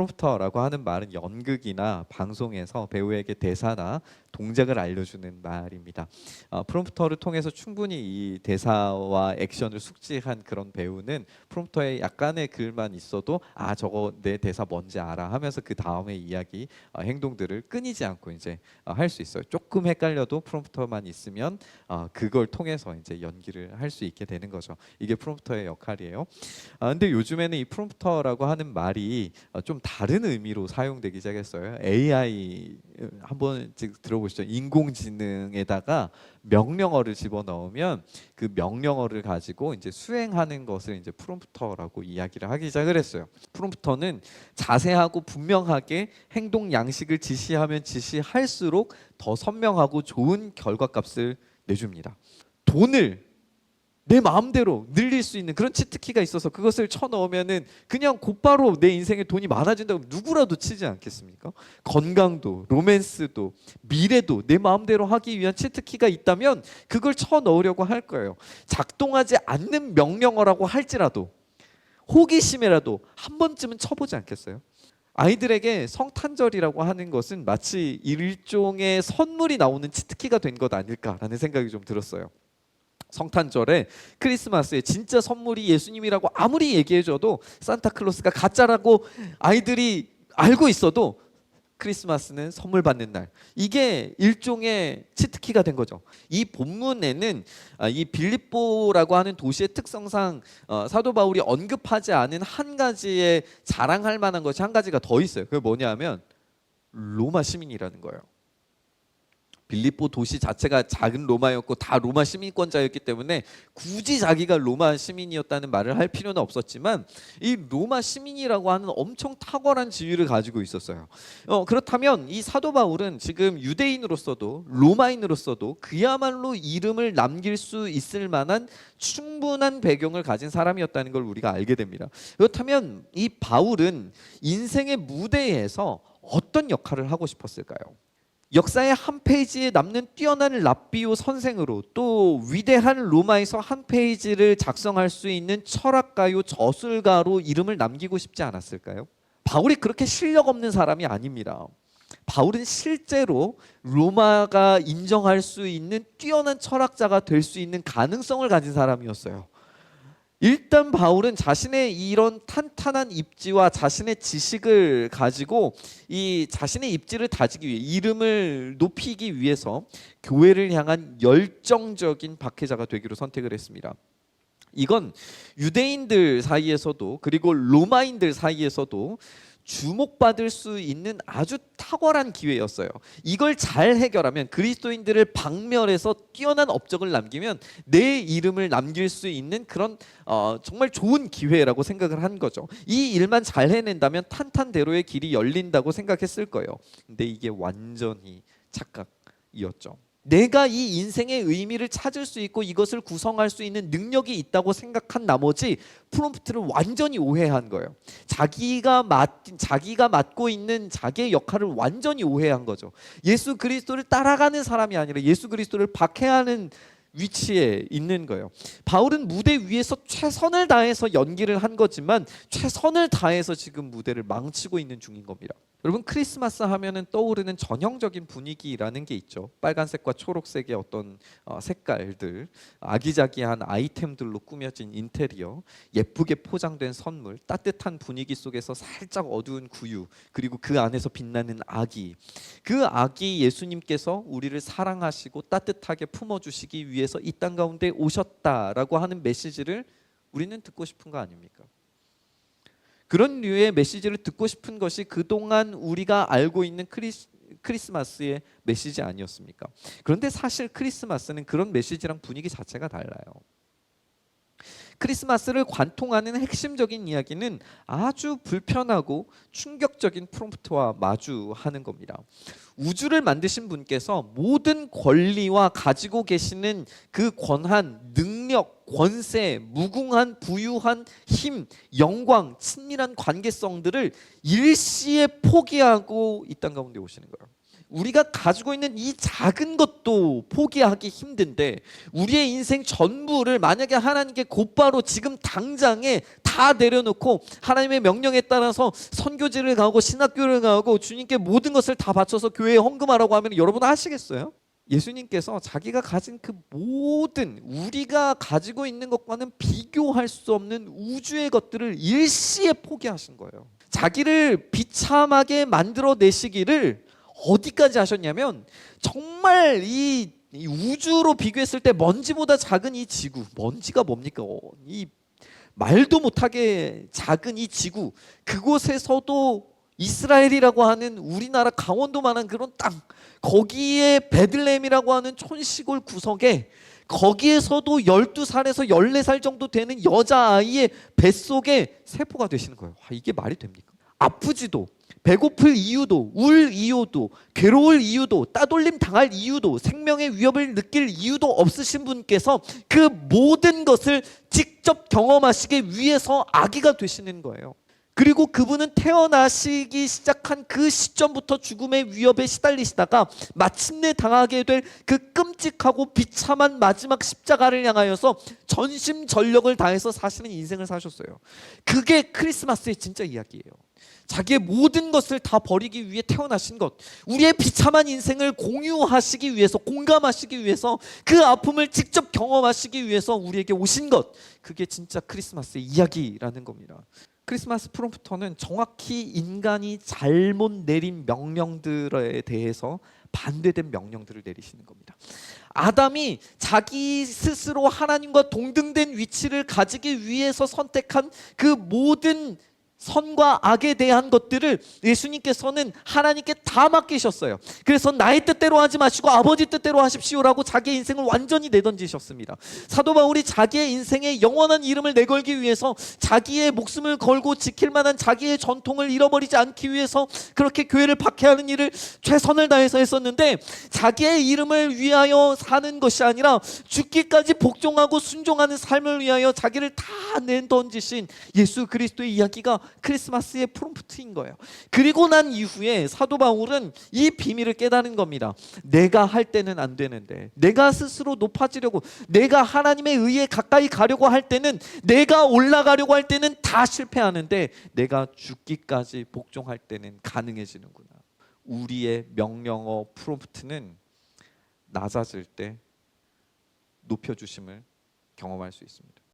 프롬프터라고 하는 말은 연극이나 방송에서 배우에게 대사나 동작을 알려주는 말입니다. 프롬프터를 통해서 충분히 이 대사와 액션을 숙지한 그런 배우는 프롬프터에 약간의 글만 있어도 저거 내 대사 뭔지 알아 하면서 그 다음의 이야기, 행동들을 끊이지 않고 이제 할 수 있어요. 조금 헷갈려도 프롬프터만 있으면 그걸 통해서 이제 연기를 할 수 있게 되는 거죠. 이게 프롬프터의 역할이에요. 근데 요즘에는 이 프롬프터라고 하는 말이 좀 다른 의미로 사용되기 시작했어요. AI 한번 들어보시죠. 인공지능에다가 명령어를 집어넣으면 그 명령어를 가지고 이제 수행하는 것을 이제 프롬프터라고 이야기를 하기 시작을 했어요. 프롬프터는 자세하고 분명하게 행동 양식을 지시하면 지시할수록 더 선명하고 좋은 결과값을 내줍니다. 돈을 내 마음대로 늘릴 수 있는 그런 치트키가 있어서 그것을 쳐넣으면은 그냥 곧바로 내 인생에 돈이 많아진다고 누구라도 치지 않겠습니까? 건강도, 로맨스도, 미래도 내 마음대로 하기 위한 치트키가 있다면 그걸 쳐넣으려고 할 거예요. 작동하지 않는 명령어라고 할지라도 호기심이라도 한 번쯤은 쳐보지 않겠어요? 아이들에게 성탄절이라고 하는 것은 마치 일종의 선물이 나오는 치트키가 된 것 아닐까라는 생각이 좀 들었어요. 성탄절에 크리스마스에 진짜 선물이 예수님이라고 아무리 얘기해줘도 산타클로스가 가짜라고 아이들이 알고 있어도 크리스마스는 선물 받는 날, 이게 일종의 치트키가 된 거죠. 이 본문에는 이 빌립보라고 하는 도시의 특성상 사도 바울이 언급하지 않은 한 가지의 자랑할 만한 것이 한 가지가 더 있어요. 그게 뭐냐면 로마 시민이라는 거예요. 빌립보 도시 자체가 작은 로마였고 다 로마 시민권자였기 때문에 굳이 자기가 로마 시민이었다는 말을 할 필요는 없었지만 이 로마 시민이라고 하는 엄청 탁월한 지위를 가지고 있었어요. 그렇다면 이 사도 바울은 지금 유대인으로서도 로마인으로서도 그야말로 이름을 남길 수 있을 만한 충분한 배경을 가진 사람이었다는 걸 우리가 알게 됩니다. 그렇다면 이 바울은 인생의 무대에서 어떤 역할을 하고 싶었을까요? 역사의 한 페이지에 남는 뛰어난 랍비오 선생으로, 또 위대한 로마에서 한 페이지를 작성할 수 있는 철학가요 저술가로 이름을 남기고 싶지 않았을까요? 바울이 그렇게 실력 없는 사람이 아닙니다. 바울은 실제로 로마가 인정할 수 있는 뛰어난 철학자가 될 수 있는 가능성을 가진 사람이었어요. 일단 바울은 자신의 이런 탄탄한 입지와 자신의 지식을 가지고 이 자신의 입지를 다지기 위해, 이름을 높이기 위해서 교회를 향한 열정적인 박해자가 되기로 선택을 했습니다. 이건 유대인들 사이에서도 그리고 로마인들 사이에서도 주목받을 수 있는 아주 탁월한 기회였어요. 이걸 잘 해결하면, 그리스도인들을 박멸해서 뛰어난 업적을 남기면 내 이름을 남길 수 있는 그런 정말 좋은 기회라고 생각을 한 거죠. 이 일만 잘 해낸다면 탄탄대로의 길이 열린다고 생각했을 거예요. 근데 이게 완전히 착각이었죠. 내가 이 인생의 의미를 찾을 수 있고 이것을 구성할 수 있는 능력이 있다고 생각한 나머지 프롬프트를 완전히 오해한 거예요. 자기가 맡고 있는 자기의 역할을 완전히 오해한 거죠. 예수 그리스도를 따라가는 사람이 아니라 예수 그리스도를 박해하는 위치에 있는 거예요. 바울은 무대 위에서 최선을 다해서 연기를 한 거지만 최선을 다해서 지금 무대를 망치고 있는 중인 겁니다. 여러분, 크리스마스 하면은 떠오르는 전형적인 분위기라는 게 있죠. 빨간색과 초록색의 어떤 색깔들, 아기자기한 아이템들로 꾸며진 인테리어, 예쁘게 포장된 선물, 따뜻한 분위기 속에서 살짝 어두운 구유, 그리고 그 안에서 빛나는 아기. 그 아기 예수님께서 우리를 사랑하시고 따뜻하게 품어주시기 위해서 이 땅 가운데 오셨다라고 하는 메시지를 우리는 듣고 싶은 거 아닙니까? 그런 류의 메시지를 듣고 싶은 것이 그동안 우리가 알고 있는 크리스마스의 메시지 아니었습니까? 그런데 사실 크리스마스는 그런 메시지랑 분위기 자체가 달라요. 크리스마스를 관통하는 핵심적인 이야기는 아주 불편하고 충격적인 프롬프트와 마주하는 겁니다. 우주를 만드신 분께서 모든 권리와 가지고 계시는 그 권한, 능력, 권세, 무궁한 부유한 힘, 영광, 친밀한 관계성들을 일시에 포기하고 이 땅 가운데 오시는 거예요. 우리가 가지고 있는 이 작은 것도 포기하기 힘든데 우리의 인생 전부를 만약에 하나님께 곧바로 지금 당장에 다 내려놓고 하나님의 명령에 따라서 선교지를 가고 신학교를 가고 주님께 모든 것을 다 바쳐서 교회에 헌금하라고 하면 여러분 하시겠어요? 예수님께서 자기가 가진 그 모든 우리가 가지고 있는 것과는 비교할 수 없는 우주의 것들을 일시에 포기하신 거예요. 자기를 비참하게 만들어내시기를 어디까지 하셨냐면 정말 이 우주로 비교했을 때 먼지보다 작은 이 지구, 먼지가 뭡니까? 이 말도 못하게 작은 이 지구, 그곳에서도 이스라엘이라고 하는 우리나라 강원도만한 그런 땅, 거기에 베들레헴이라고 하는 촌시골 구석에 거기에서도 12살에서 14살 정도 되는 여자아이의 뱃속에 세포가 되시는 거예요. 이게 말이 됩니까? 아프지도 배고플 이유도 울 이유도 괴로울 이유도 따돌림 당할 이유도 생명의 위협을 느낄 이유도 없으신 분께서 그 모든 것을 직접 경험하시기 위해서 아기가 되시는 거예요. 그리고 그분은 태어나시기 시작한 그 시점부터 죽음의 위협에 시달리시다가 마침내 당하게 될 그 끔찍하고 비참한 마지막 십자가를 향하여서 전심전력을 다해서 사시는 인생을 사셨어요. 그게 크리스마스의 진짜 이야기예요. 자기의 모든 것을 다 버리기 위해 태어나신 것, 우리의 비참한 인생을 공유하시기 위해서, 공감하시기 위해서, 그 아픔을 직접 경험하시기 위해서 우리에게 오신 것, 그게 진짜 크리스마스의 이야기라는 겁니다. 크리스마스 프롬프터는 정확히 인간이 잘못 내린 명령들에 대해서 반대된 명령들을 내리시는 겁니다. 아담이 자기 스스로 하나님과 동등된 위치를 가지기 위해서 선택한 그 모든 선과 악에 대한 것들을 예수님께서는 하나님께 다 맡기셨어요. 그래서 나의 뜻대로 하지 마시고 아버지 뜻대로 하십시오라고 자기의 인생을 완전히 내던지셨습니다. 사도 바울이 자기의 인생에 영원한 이름을 내걸기 위해서 자기의 목숨을 걸고 지킬 만한 자기의 전통을 잃어버리지 않기 위해서 그렇게 교회를 박해하는 일을 최선을 다해서 했었는데, 자기의 이름을 위하여 사는 것이 아니라 죽기까지 복종하고 순종하는 삶을 위하여 자기를 다 내던지신 예수 그리스도의 이야기가 크리스마스의 프롬프트인 거예요. 그리고 난 이후에 사도 바울은 이 비밀을 깨달은 겁니다. 내가 할 때는 안 되는데, 내가 스스로 높아지려고, 내가 하나님의 의에 가까이 가려고 할 때는, 내가 올라가려고 할 때는 다 실패하는데, 내가 죽기까지 복종할 때는 가능해지는구나. 우리의 명령어 프롬프트는 낮아질 때 높여주심을 경험할 수 있습니다.